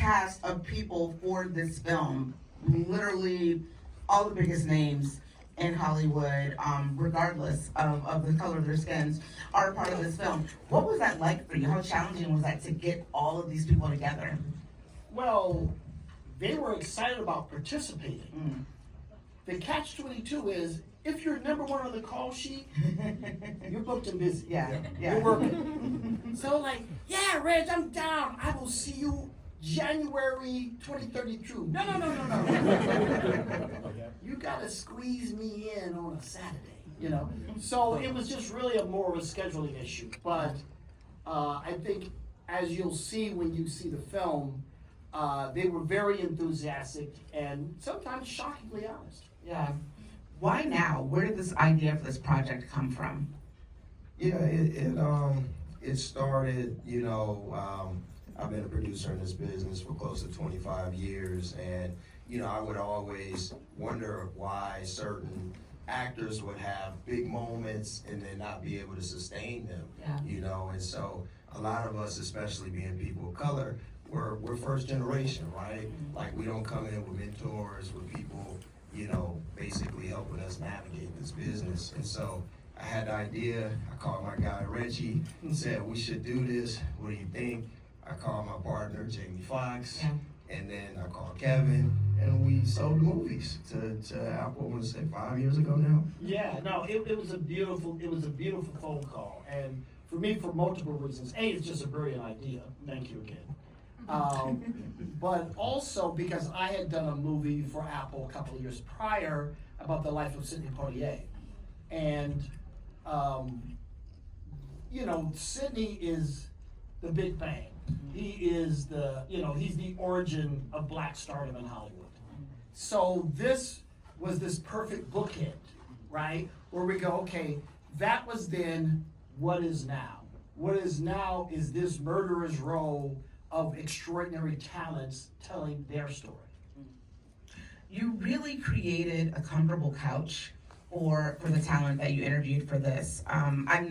cast of people for this film, literally all the biggest names in Hollywood, regardless of the color of their skins, are a part of this film. What was that like for you? How challenging was that to get all of these people together? Well, they were excited about participating. The catch-22 is, if you're number one on the call sheet, you're booked and busy. Yeah. You're working. So like, yeah, Reg, I'm down. I will see you January 2032. No. You gotta squeeze me in on a Saturday, you know? So it was just really more of a scheduling issue. But I think, as you'll see when you see the film, they were very enthusiastic and sometimes shockingly honest. Yeah. Why now? Where did this idea for this project come from? Yeah, it started, I've been a producer in this business for close to 25 years, and, I would always wonder why certain actors would have big moments and then not be able to sustain them, and so a lot of us, especially being people of color, we're first generation, right? Like, we don't come in with mentors, with people, basically helping us navigate this business. And so I had the idea. I called my guy Reggie and said, we should do this. What do you think? I called my partner, Jamie Foxx, and then I called Kevin, and we sold the movies to Apple, I want to say 5 years ago now. Yeah, no, it was a beautiful phone call. And for me, for multiple reasons. A, it's just a brilliant idea. Thank you again. But also because I had done a movie for Apple a couple of years prior about the life of Sidney Poitier. And, Sidney is the Big Bang. He is he's the origin of black stardom in Hollywood. So this was this perfect bookend, right? Where we go, okay, that was then, what is now? What is now is this murderer's row of extraordinary talents telling their story. You really created a comfortable couch for the talent that you interviewed for this. I've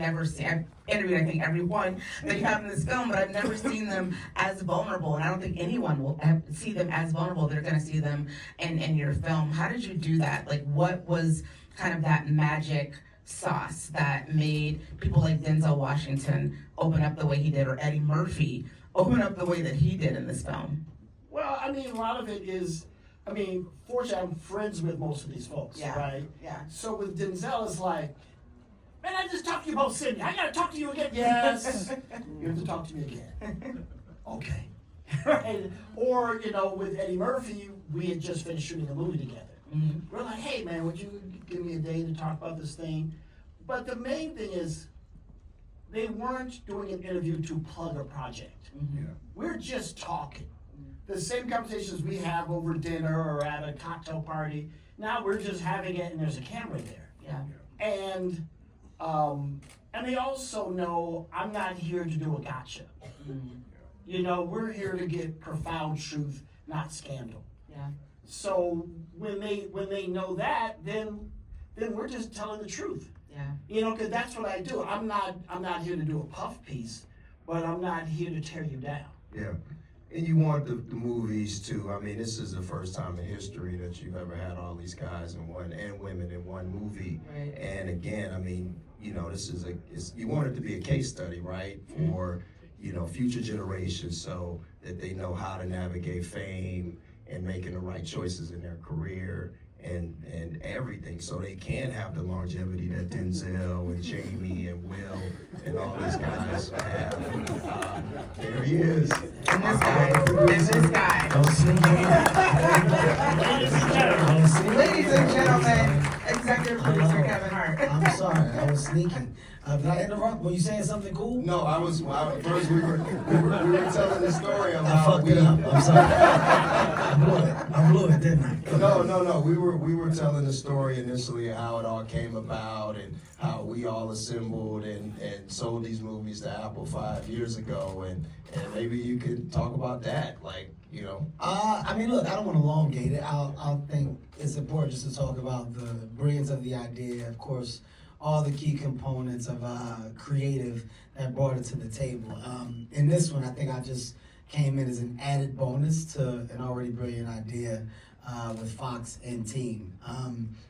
interviewed, I think, everyone that you have in this film, but I've never seen them as vulnerable, and I don't think anyone will see them as vulnerable. They're gonna see them in your film. How did you do that? Like, what was kind of that magic sauce that made people like Denzel Washington open up the way he did, or Eddie Murphy open up the way that he did in this film? Well, I mean, a lot of it is, fortunately, I'm friends with most of these folks, right? Yeah. So with Denzel, it's like, man, I just talked to you about Sidney. I gotta talk to you again. Yes. You have to talk to me again. Okay. Right? Or, with Eddie Murphy, we had just finished shooting a movie together. Mm-hmm. We're like, hey, man, would you give me a day to talk about this thing? But the main thing is, they weren't doing an interview to plug a project. Mm-hmm. Yeah. We're just talking. The same conversations we have over dinner or at a cocktail party. Now we're just having it, and there's a camera there. Yeah. And they also know I'm not here to do a gotcha. Mm-hmm. We're here to get profound truth, not scandal. Yeah. So when they know that, then we're just telling the truth. Yeah. Because that's what I do. I'm not here to do a puff piece, but I'm not here to tear you down. Yeah. And you want the movies too. This is the first time in history that you've ever had all these guys and women in one movie. Right. And again, this is you want it to be a case study, right? For, future generations, so that they know how to navigate fame and making the right choices in their career and everything, so they can have the longevity that Denzel and Jamie and Will and all these guys have. There he is. And this guy. Don't sneak in. Ladies and gentlemen, executive producer Kevin Hart. I'm sorry, I was sneaking. Did I interrupt? Were you saying something cool? No, first we were telling the story I about fucked it up. I'm sorry. I blew it, didn't I? No. We were telling the story initially, how it all came about and how we all assembled and sold these movies to Apple 5 years ago, and maybe you could talk about that, look, I don't want to elongate it. I think it's important just to talk about the brilliance of the idea. Of course, all the key components of creative that brought it to the table. In this one, I think I just came in as an added bonus to an already brilliant idea with Foxx and team.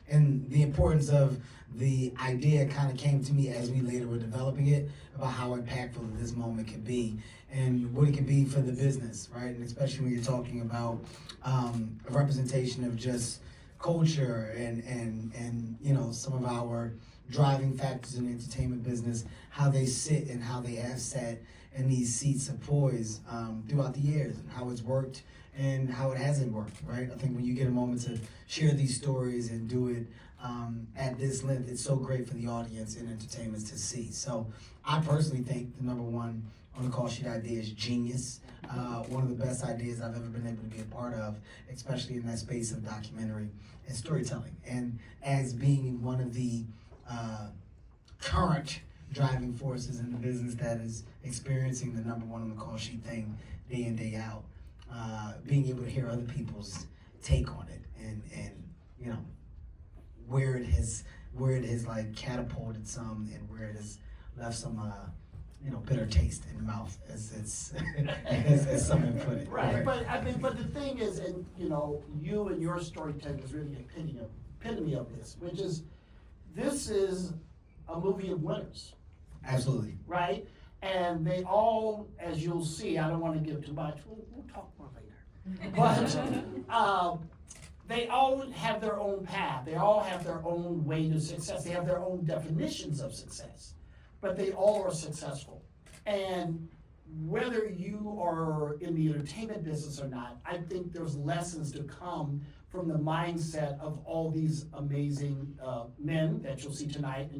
And the importance of the idea kind of came to me as we later were developing it, about how impactful this moment could be and what it could be for the business, right? And especially when you're talking about a representation of just culture and you know, some of our driving factors in the entertainment business, how they sit and how they have sat in these seats of poise throughout the years, and how it's worked and how it hasn't worked, right? I think when you get a moment to share these stories and do it at this length, it's so great for the audience and entertainment to see. So I personally think the number one on the call sheet idea is genius. One of the best ideas I've ever been able to be a part of, especially in that space of documentary and storytelling. And as being one of the current driving forces in the business that is experiencing the number one on the call sheet thing day in, day out, being able to hear other people's take on it and you know, where it has like catapulted some and where it has left some you know, bitter taste in the mouth, as someone put it. Right, but I mean, but the thing is, and you know, you and your storytelling is really an epitome of this, which is, this is a movie of winners. Absolutely. Right? And they all, as you'll see, I don't want to give too much, we'll talk more later. But they all have their own path. They all have their own way to success. They have their own definitions of success. But they all are successful. And whether you are in the entertainment business or not, I think there's lessons to come from the mindset of all these amazing men that you'll see tonight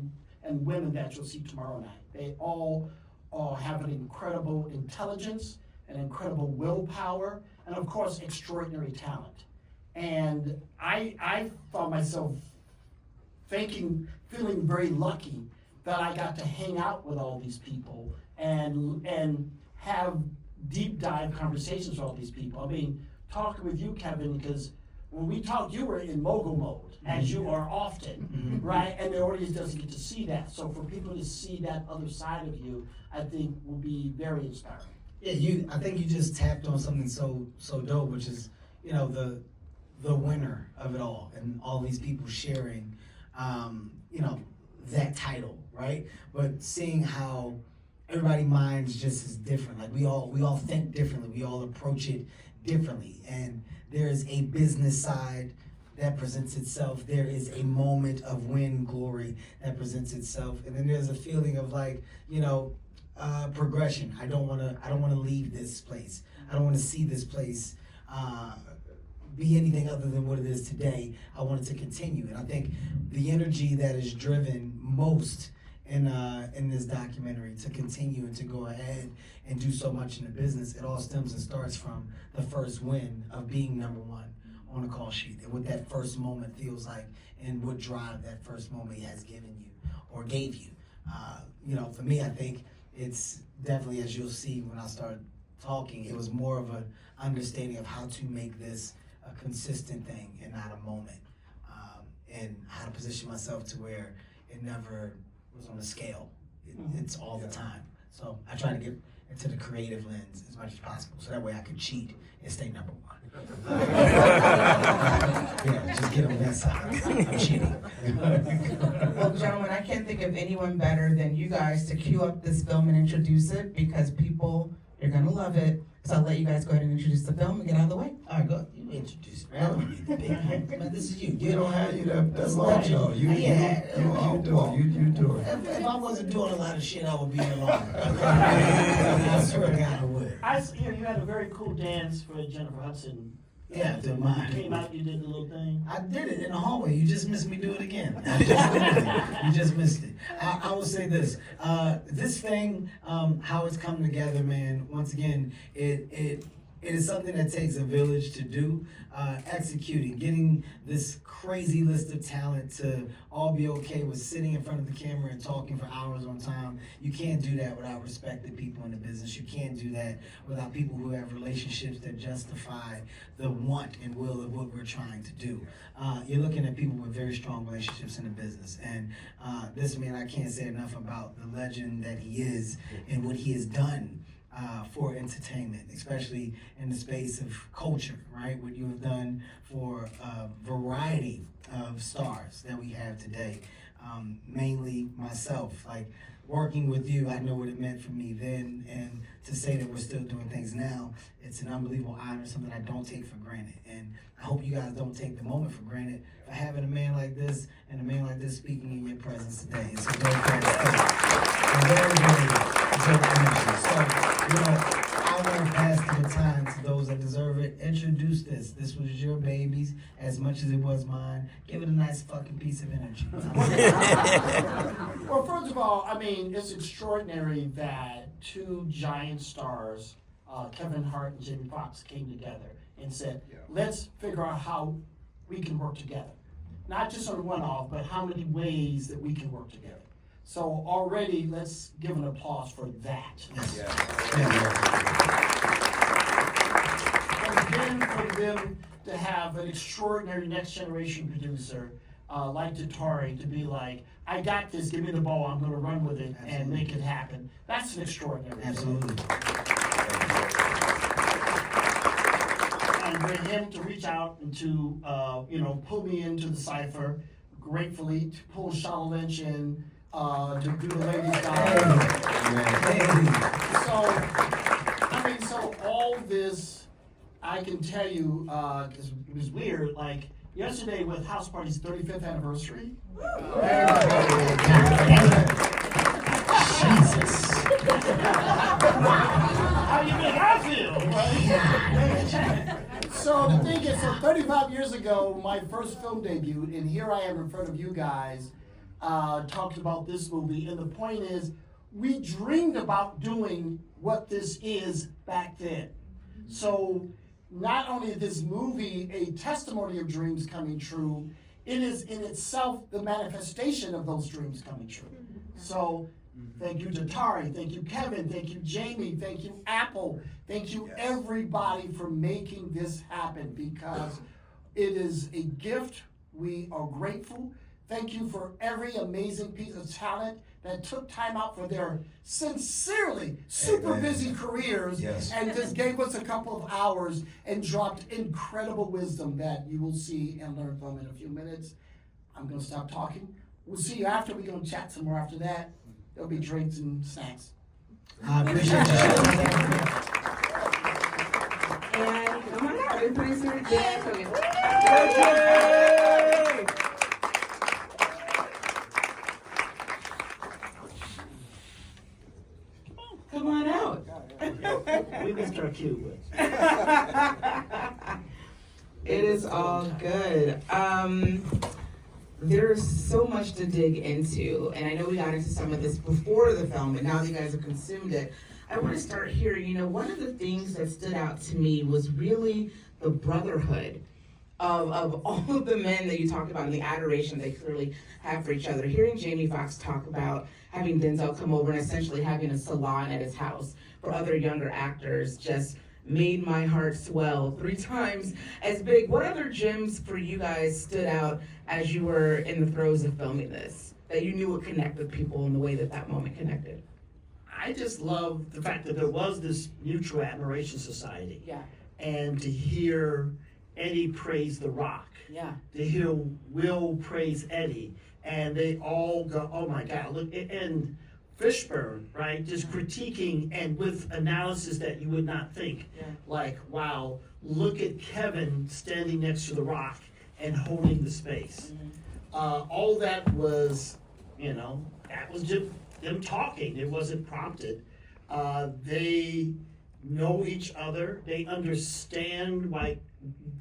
and women that you'll see tomorrow night. They all have an incredible intelligence, an incredible willpower, and of course, extraordinary talent. And I found myself feeling very lucky that I got to hang out with all these people and have deep dive conversations with all these people. I mean, talking with you, Kevin, because when we talked, you were in mogul mode, as you are often, right? And the audience doesn't get to see that. So for people to see that other side of you, I think will be very inspiring. Yeah, I think you just tapped on something so dope, which is, you know, the winner of it all, and all these people sharing, you know, that title, right? But seeing how everybody's minds just is different. Like we all think differently. We all approach it differently. And there is a business side that presents itself. There is a moment of win glory that presents itself. And then there's a feeling of like, you know, progression. I don't wanna leave this place. I don't wanna see this place be anything other than what it is today. I want it to continue. And I think the energy that is driven most in this documentary to continue and to go ahead and do so much in the business, it all stems and starts from the first win of being number one on a call sheet, and what that first moment feels like and what drive that first moment has given you or gave you. You know, for me, I think it's definitely, as you'll see when I start talking, it was more of an understanding of how to make this a consistent thing and not a moment, and how to position myself to where it never was on a scale. It's all the time. So I try to get into the creative lens as much as possible, so that way I can cheat and stay number one. Yeah, just get on that side. I'm cheating. Well, gentlemen, I can't think of anyone better than you guys to cue up this film and introduce it, because people, you're gonna love it. So I'll let you guys go ahead and introduce the film and get out of the way. All right, go. You introduce it, man. I don't need the big man. Man, this is you. You don't have you that long though. You do it. If I wasn't doing a lot of shit, I would be here longer. I swear to God, I would. I see you had a very cool dance for Jennifer Hudson. Yeah, to mine. You came out, you did the little thing. I did it in the hallway. You just missed me do it again. You just missed it. I will say this. This thing, how it's come together, man, once again, it is something that takes a village to do. Executing, getting this crazy list of talent to all be okay with sitting in front of the camera and talking for hours on time. You can't do that without respected people in the business. You can't do that without people who have relationships that justify the want and will of what we're trying to do. You're looking at people with very strong relationships in the business. And this man, I can't say enough about the legend that he is and what he has done for entertainment, especially in the space of culture, right? What you have done for a variety of stars that we have today, mainly myself. Like, working with you, I know what it meant for me then, and to say that we're still doing things now, it's an unbelievable honor, something I don't take for granted. And I hope you guys don't take the moment for granted for having a man like this and a man like this speaking in your presence today. It's a very very energy. So, I want to pass the baton to those that deserve it. Introduce this. This was your babies as much as it was mine. Give it a nice fucking piece of energy. Well, first of all, I mean, it's extraordinary that two giant stars, Kevin Hart and Jamie Foxx, came together and said, let's figure out how we can work together. Not just on a one-off, but how many ways that we can work together. So already, let's give an applause for that. And then for them to have an extraordinary next generation producer like Datari to be like, I got this, give me the ball, I'm gonna run with it and make it happen. That's an extraordinary thing. Absolutely. And for him to reach out and to, pull me into the cipher, gratefully, to pull Shauna Lynch in, to do the ladies' So all this, I can tell you, because it was weird, like yesterday with House Party's 35th anniversary. Jesus. How do you make I feel, right? So the thing is, 35 years ago, my first film debut, and here I am in front of you guys, talked about this movie, and the point is, we dreamed about doing what this is back then. So not only is this movie a testimony of dreams coming true, it is in itself the manifestation of those dreams coming true. So thank you, Datari, thank you, Kevin, thank you, Jamie, thank you, Apple, thank you, everybody, for making this happen, because it is a gift. We are grateful. Thank you for every amazing piece of talent that took time out for their sincerely super busy careers and just gave us a couple of hours and dropped incredible wisdom that you will see and learn from in a few minutes. I'm going to stop talking. We'll see you after. We're going to chat some more after that. There'll be drinks and snacks. I appreciate you. And come on out, everybody's here. Dan Cogan. Come on out. We missed our cue. It is all good. There's so much to dig into, and I know we got into some of this before the film, but now that you guys have consumed it, I want to start here. One of the things that stood out to me was really the brotherhood of all of the men that you talked about and the adoration they clearly have for each other. Hearing Jamie Foxx talk about having Denzel come over and essentially having a salon at his house for other younger actors just made my heart swell 3 times as big. What other gems for you guys stood out as you were in the throes of filming this, that you knew would connect with people in the way that moment connected? I just love the fact that there was this mutual admiration society. Yeah. And to hear Eddie praise The Rock. Yeah. To hear Will praise Eddie. And they all go, oh my God, look, and Fishburne, right? Just critiquing and with analysis that you would not think. Yeah. Like, wow, look at Kevin standing next to The Rock and holding the space. Mm-hmm. All that was, that was just them talking. It wasn't prompted. They know each other. They understand like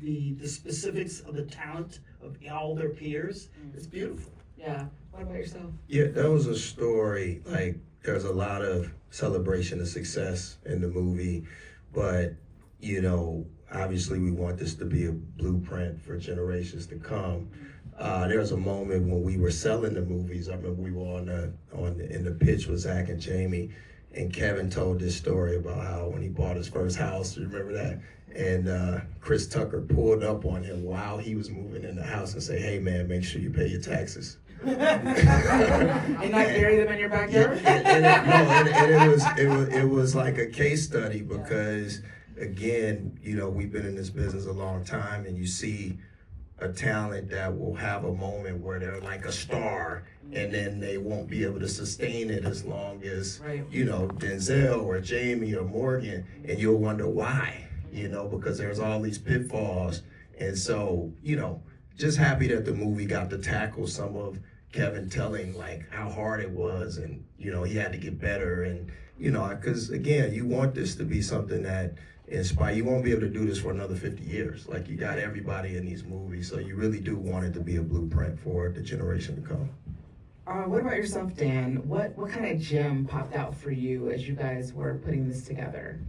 the specifics of the talent of all their peers. It's beautiful. Yeah. What about yourself? Yeah, that was a story. Like, there's a lot of celebration of success in the movie, but, obviously we want this to be a blueprint for generations to come. There was a moment when we were selling the movies. I remember we were in the pitch with Zach and Jamie, and Kevin told this story about how when he bought his first house, you remember that? And Chris Tucker pulled up on him while he was moving in the house and said, hey man, make sure you pay your taxes. And not bury them in your backyard? It was like a case study because, again, you know, we've been in this business a long time, and you see a talent that will have a moment where they're like a star, and then they won't be able to sustain it as long as, you know, Denzel or Jamie or Morgan, and you'll wonder why, you know, because there's all these pitfalls. And so, you know, just happy that the movie got to tackle some of Kevin telling like how hard it was, and, you know, he had to get better. And, you know, because again, you want this to be something that inspire. You won't be able to do this for another 50 years. Like, you got everybody in these movies, so you really do want it to be a blueprint for the generation to come. What about yourself, Dan? What kind of gem popped out for you as you guys were putting this together?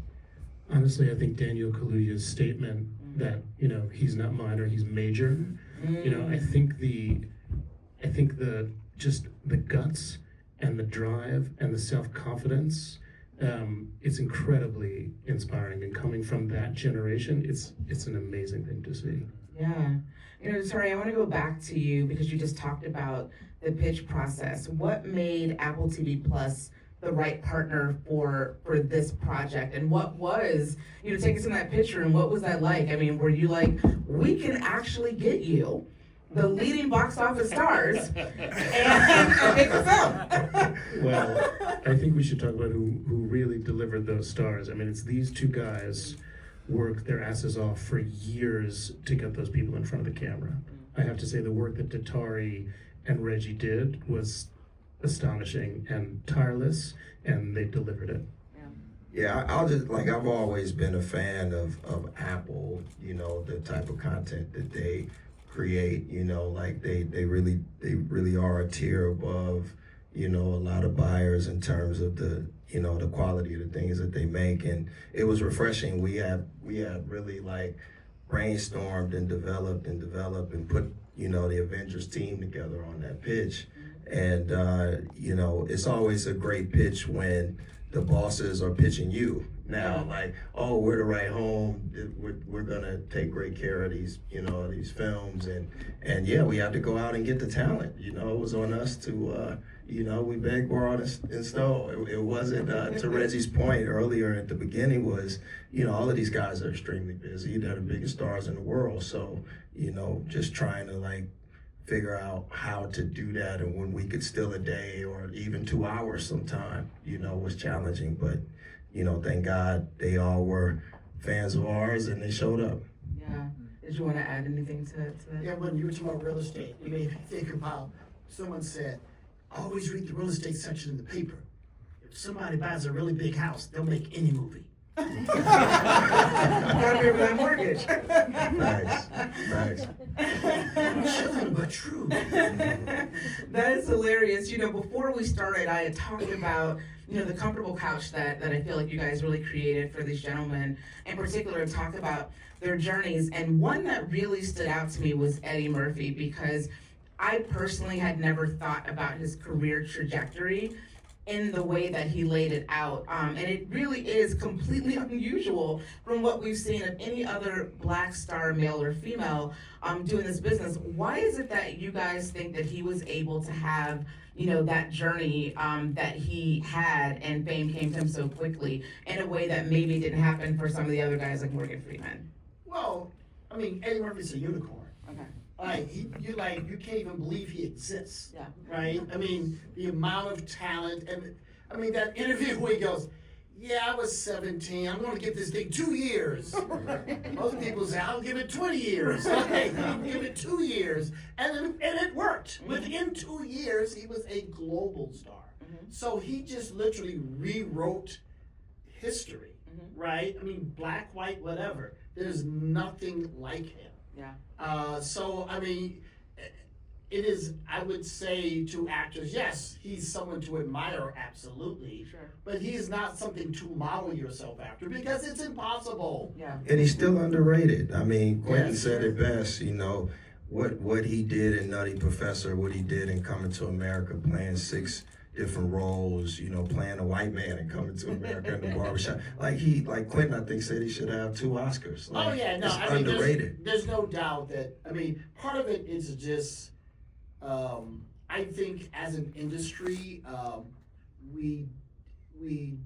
Honestly, I think Daniel Kaluuya's statement that, you know, he's not minor, he's major. You know, I think the just the guts and the drive and the self-confidence, it's incredibly inspiring, and coming from that generation, it's an amazing thing to see. Yeah. You know, Datari, I want to go back to you because you just talked about the pitch process. What made Apple TV Plus the right partner for this project? And what was, you know, take us in that picture, and what was that like? I mean, were you like, we can actually get you the leading box office stars and make a film? Well, I think we should talk about who really delivered those stars. I mean, it's these two guys worked their asses off for years to get those people in front of the camera. I have to say the work that Datari and Reggie did was astonishing and tireless, and they delivered it. Yeah, I'll just, like, I've always been a fan of Apple, you know, the type of content that they create, you know, like they really are a tier above, you know, a lot of buyers in terms of the, you know, the quality of the things that they make. And it was refreshing. We had really like brainstormed and developed and put, you know, the Avengers team together on that pitch. And, you know, it's always a great pitch when the bosses are pitching you now, like, oh, we're the right home, we're gonna take great care of these, you know, these films. And yeah, we had to go out and get the talent. You know, it was on us to, you know, we begged, borrowed, and stole. It wasn't, to Reggie's point earlier at the beginning was, you know, all of these guys are extremely busy. They're the biggest stars in the world. So, you know, just trying to like figure out how to do that, and when we could steal a day or even 2 hours sometime, you know, was challenging. But, you know, thank God they all were fans of ours and they showed up. Yeah. Did you want to add anything to that? Yeah, when you were talking about real estate, you made me think about, someone said, always read the real estate section in the paper. If somebody buys a really big house, they'll make any movie. Gotta pay for that mortgage. Nice. Chilling but true. That is hilarious. You know, before we started, I had talked about, you know, the comfortable couch that I feel like you guys really created for these gentlemen. In particular, talk about their journeys. And one that really stood out to me was Eddie Murphy, because I personally had never thought about his career trajectory in the way that he laid it out. And it really is completely unusual from what we've seen of any other Black star, male or female, doing this business. Why is it that you guys think that he was able to have, you know, that journey that he had, and fame came to him so quickly in a way that maybe didn't happen for some of the other guys like Morgan Freeman? Well, I mean, Eddie Murphy's a unicorn. Okay. Like, you can't even believe he exists. Yeah. Right? I mean, the amount of talent, and I mean, that interview where he goes, yeah, I was 17, I'm gonna give this thing 2 years. Most people say, I'll give it 20 years. Okay, I'll give it 2 years. And it worked. Within 2 years, he was a global star. So he just literally rewrote history, right? I mean, black, white, whatever. There's nothing like him. Yeah. So, I mean, it is, I would say to actors, yes, he's someone to admire, absolutely. Sure. But he is not something to model yourself after, because it's impossible. Yeah. And he's still underrated. I mean, Quentin Yes. said it best, you know, what he did in Nutty Professor, what he did in Coming to America, playing 6 different roles, you know, playing a white man and Coming to America in the barbershop. Like Quentin, I think, said he should have 2 Oscars. Like, Oh yeah, no, it's I mean, underrated. there's no doubt that, I mean, part of it is just I think as an industry, we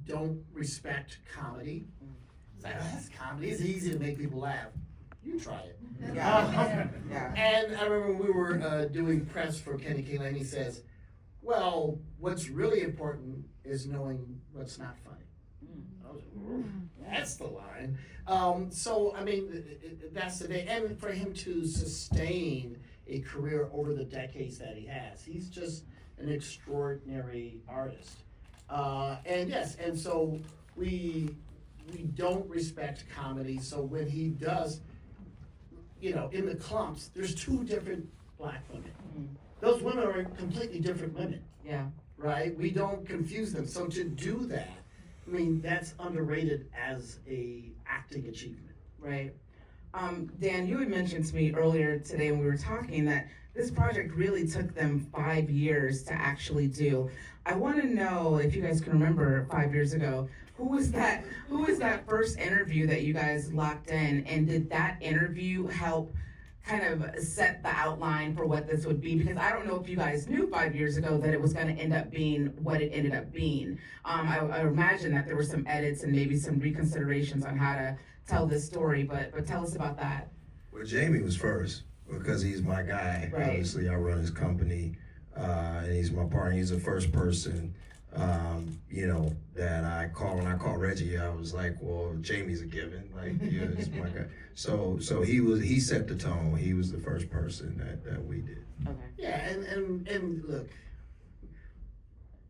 don't respect comedy. It's like, oh, that's comedy. It's easy to make people laugh. You try it. Yeah. Yeah. And I remember when we were doing press for Kenny Kelley, he says, well, what's really important is knowing what's not funny. I was like, "Ooh, that's the line." So, I mean, that's the day. And for him to sustain a career over the decades that he has, he's just an extraordinary artist. And yes, and so we don't respect comedy. So when he does, you know, in the clumps, there's two different black women. Those women are completely different women, Yeah. right? We don't confuse them. So to do that, I mean, that's underrated as a acting achievement. Right. Dan, you had mentioned to me earlier today when we were talking that this project really took them 5 years to actually do. I want to know if you guys can remember 5 years ago, who was that first interview that you guys locked in, and did that interview help kind of set the outline for what this would be? Because I don't know if you guys knew 5 years ago that it was going to end up being what it ended up being. I imagine that there were some edits and maybe some reconsiderations on how to tell this story, but tell us about that. Well, Jamie was first because he's my guy. Right. Obviously, I run his company, and he's my partner. He's the first person, you know, that I call. When I called Reggie, I was like, "Well, Jamie's a given. Like, yeah, it's my guy." So he set the tone. He was the first person that we did. Okay. Yeah, and look,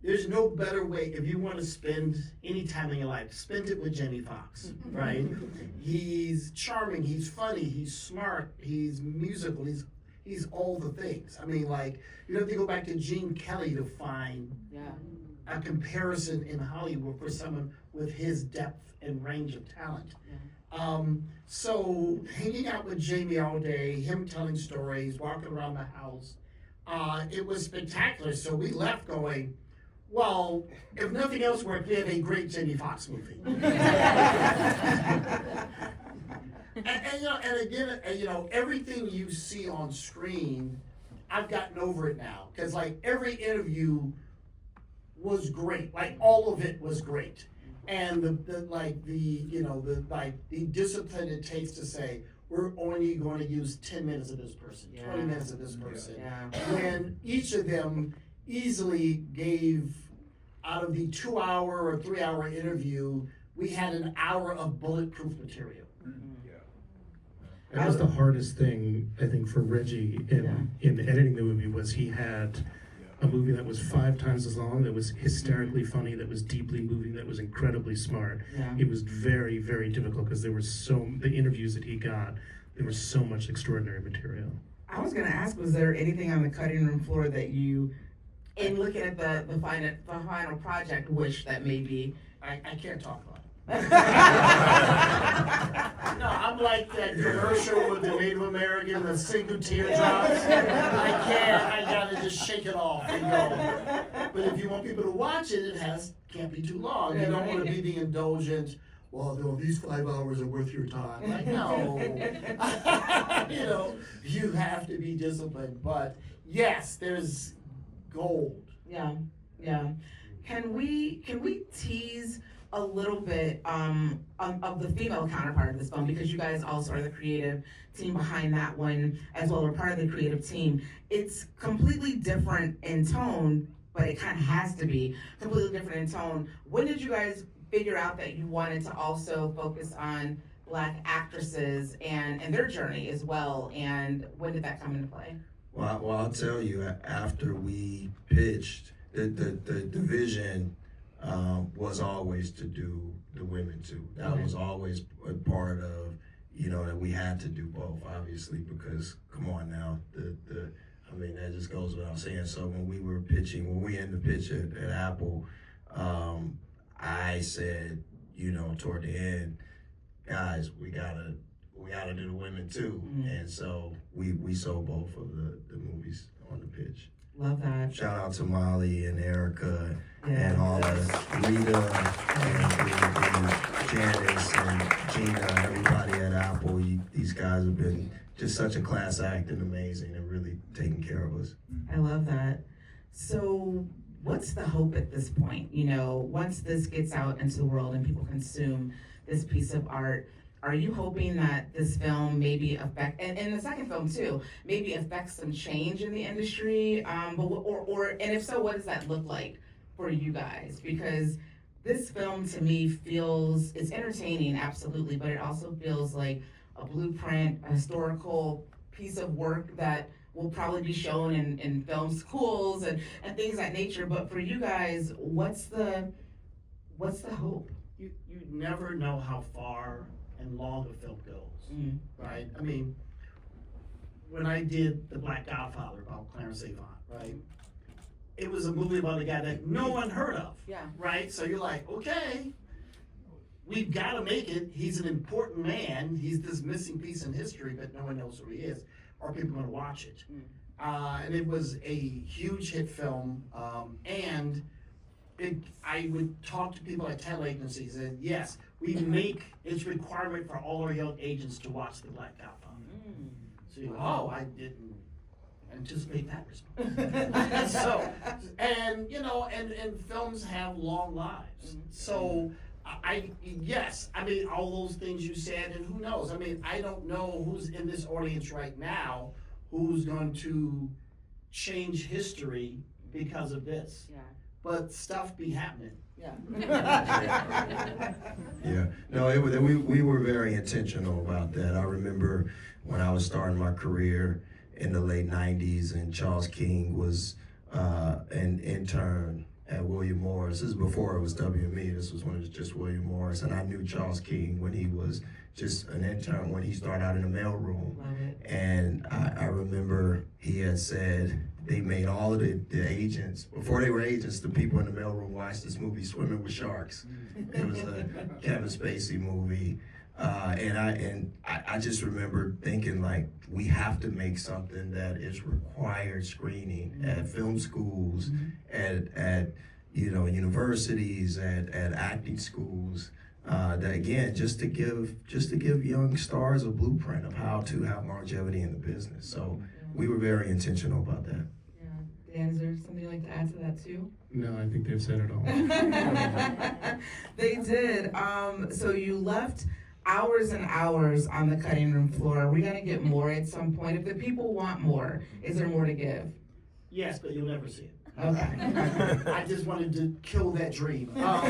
there's no better way if you want to spend any time in your life, spend it with Jamie Foxx, right? He's charming, he's funny, he's smart, he's musical, he's all the things. I mean, like, you have to go back to Gene Kelley to find a comparison in Hollywood for someone with his depth and range of talent. So hanging out with Jamie all day, him telling stories, walking around the house, it was spectacular. So we left going, well, if nothing else worked, we have a great Jamie Foxx movie. and you know, and again, you know, everything you see on screen, I've gotten over it now. Because like every interview was great. Like all of it was great. And the discipline it takes to say, we're only going to use 10 minutes of this person, 20 minutes of this person. When each of them easily gave, out of the 2-hour or 3-hour interview, we had an hour of bulletproof material. That was the hardest thing, I think, for Reggie in editing the movie, was he had a movie that was 5 times as long, that was hysterically funny, that was deeply moving, that was incredibly smart. It was very, very difficult because there were the interviews that he got, there was so much extraordinary material. I was going to ask, was there anything on the cutting room floor that you, in looking at the final project, wish that maybe? I can't talk about it. No, I'm like that commercial with the Native American, the single teardrops. I gotta just shake it off and go. But if you want people to watch it, can't be too long. You don't want to be the indulgent, well, no, these 5 hours are worth your time. Like, no. You know, you have to be disciplined. But yes, there's gold. Yeah. Can we tease a little bit of the female counterpart of this film, because you guys also are the creative team behind that one as well, or part of the creative team. It's completely different in tone, but it kind of has to be completely different in tone. When did you guys figure out that you wanted to also focus on Black actresses and their journey as well, and when did that come into play? Well, I'll tell you, after we pitched, the vision was always to do the women too. That was always a part of, you know, that we had to do both, obviously, because come on now, I mean, that just goes without saying. So when we ended the pitch at Apple, I said, you know, toward the end, guys, we gotta do the women too. And so we sold both of the movies on the pitch. Love that. Shout out to Molly and Erica and all of Rita and Janice and Gina, everybody at Apple. These guys have been just such a class act and amazing and really taking care of us. I love that. So what's the hope at this point? You know, once this gets out into the world and people consume this piece of art, are you hoping that this film maybe affect, and the second film too, maybe affects some change in the industry? And if so, what does that look like for you guys? Because this film to me feels, it's entertaining, absolutely, but it also feels like a blueprint, a historical piece of work that will probably be shown in film schools and things of that nature. But for you guys, what's the hope? You never know how far and long a film goes, right? I mean, when I did The Black Godfather about Clarence Avant, right? It was a movie about a guy that no one heard of, right? So you're like, okay, we've got to make it. He's an important man. He's this missing piece in history, but no one knows who he is. Are people going to watch it? And it was a huge hit film, and I would talk to people at talent agencies, and yes, we make it's requirement for all our young agents to watch The Black Godfather. So you go, oh, I didn't anticipate that response. So, and you know, and films have long lives. So yes, I mean, all those things you said, and who knows? I mean, I don't know who's in this audience right now who's going to change history because of this. Yeah. But stuff be happening. Yeah. Yeah, no, we were very intentional about that. I remember when I was starting my career in the late 90s, and Charles King was an intern at William Morris. This is before it was WME. This was when it was just William Morris. And I knew Charles King when he was just an intern, when he started out in the mailroom. And I remember he had said they made all of the agents, before they were agents, the people in the mailroom watched this movie, Swimming with Sharks. It was a Kevin Spacey movie. And I just remember thinking, like, we have to make something that is required screening at film schools, at you know, universities, at acting schools. That again, just to give young stars a blueprint of how to have longevity in the business. So we were very intentional about that. Yeah. Dan, is there something you'd like to add to that too? No, I think they've said it all. They did. So you left hours and hours on the cutting room floor. Are we gonna get more at some point? If the people want more, is there more to give? Yes, but you'll never see it. Okay. I just wanted to kill that dream. Because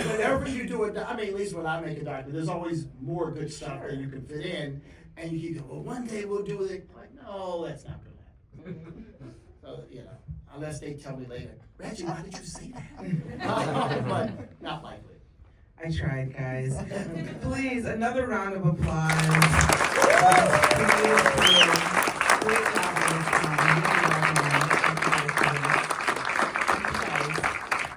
whenever you do it, I mean, at least when I make a documentary, there's always more good stuff that you can fit in. And you go, well, one day we'll do it. Like, no, that's not going to happen. So, you know, unless they tell me later, Reggie, why did you say that? But not likely. I tried, guys. Please, another round of applause.